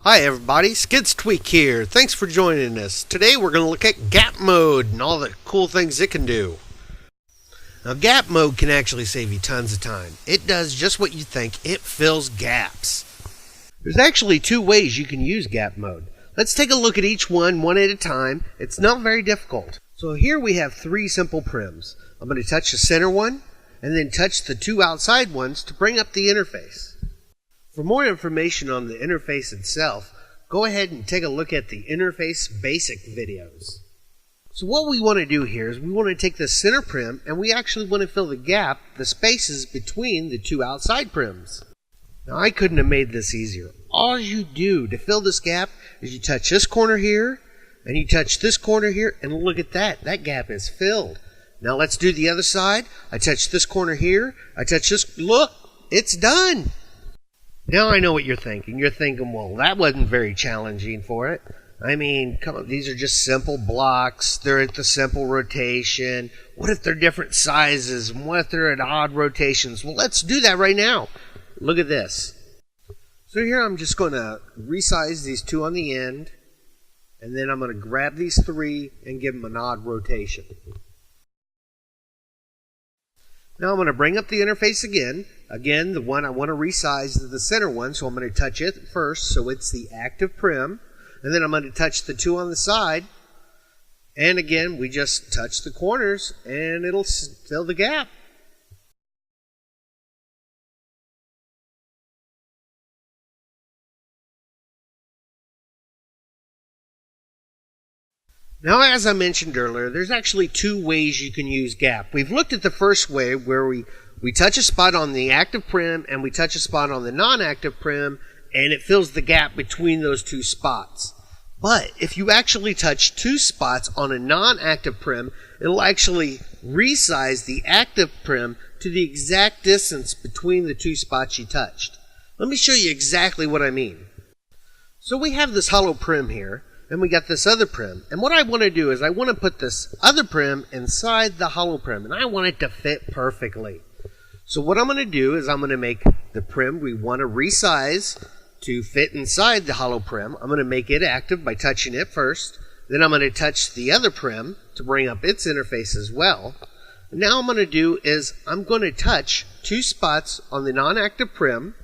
Hi everybody, Skids Tweak here. Thanks for joining us. Today we're going to look at gap mode and all the cool things it can do. Now gap mode can actually save you tons of time. It does just what you think. It fills gaps. There's actually two ways you can use gap mode. Let's take a look at each one at a time. It's not very difficult. So here we have three simple prims. I'm going to touch the center one and then touch the two outside ones to bring up the interface. For more information on the interface itself, go ahead and take a look at the interface basic videos. So what we want to do here is we want to take the center prim and we actually want to fill the gap, the spaces between the two outside prims. Now I couldn't have made this easier. All you do to fill this gap is you touch this corner here and you touch this corner here and look at that. That gap is filled. Now let's do the other side. I touch this corner here. I touch this. Look, it's done. Now I know what you're thinking. You're thinking, well, that wasn't very challenging for it. I mean, come on, these are just simple blocks. They're at the simple rotation. What if they're different sizes? And what if they're at odd rotations? Well, let's do that right now. Look at this. So here I'm just going to resize these two on the end. And then I'm going to grab these three and give them an odd rotation. Now I'm going to bring up the interface again. Again, the one I want to resize is the center one, so I'm going to touch it first, so it's the active prim. And then I'm going to touch the two on the side. And again, we just touch the corners, and it'll fill the gap. Now, as I mentioned earlier, there's actually two ways you can use gap. We've looked at the first way where we touch a spot on the active prim and we touch a spot on the non-active prim and it fills the gap between those two spots. But if you actually touch two spots on a non-active prim, it'll actually resize the active prim to the exact distance between the two spots you touched. Let me show you exactly what I mean. So we have this hollow prim here. And we got this other prim. And what I want to do is I want to put this other prim inside the hollow prim. And I want it to fit perfectly. So what I'm going to do is I'm going to make the prim we want to resize to fit inside the hollow prim. I'm going to make it active by touching it first. Then I'm going to touch the other prim to bring up its interface as well. And now what I'm going to do is I'm going to touch two spots on the non-active prim.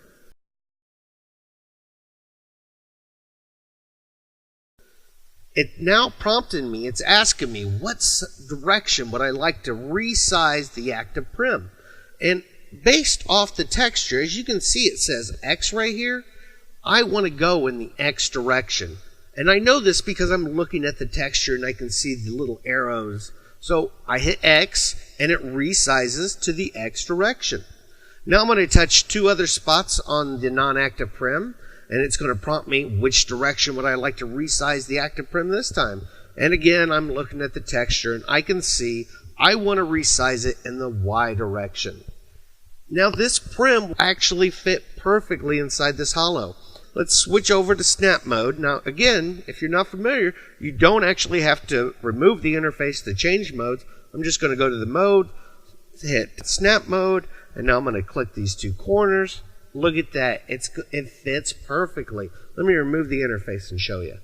It now prompted me, it's asking me what direction would I like to resize the active prim. And based off the texture, as you can see it says X right here, I want to go in the X direction. And I know this because I'm looking at the texture and I can see the little arrows. So I hit X and it resizes to the X direction. Now I'm going to touch two other spots on the non-active prim. And it's going to prompt me which direction would I like to resize the active prim this time. And again, I'm looking at the texture and I can see I want to resize it in the Y direction. Now this prim will actually fit perfectly inside this hollow. Let's switch over to snap mode. Now again, if you're not familiar, you don't actually have to remove the interface to change modes. I'm just going to go to the mode, hit snap mode, and now I'm going to click these two corners. Look at that. It fits perfectly. Let me remove the interface and show you.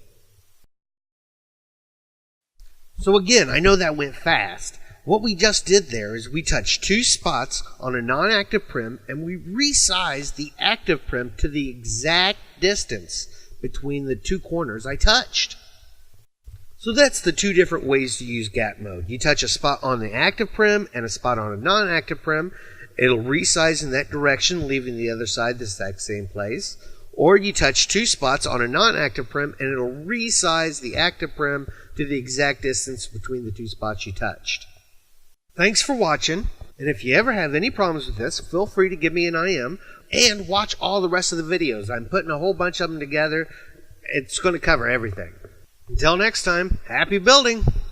So again, I know that went fast. What we just did there is we touched two spots on a non-active prim and we resized the active prim to the exact distance between the two corners I touched. So that's the two different ways to use gap mode. You touch a spot on the active prim and a spot on a non-active prim. It'll resize in that direction, leaving the other side the exact same place. Or you touch two spots on a non-active prim, and it'll resize the active prim to the exact distance between the two spots you touched. Thanks for watching, and if you ever have any problems with this, feel free to give me an IM, and watch all the rest of the videos. I'm putting a whole bunch of them together. It's going to cover everything. Until next time, happy building!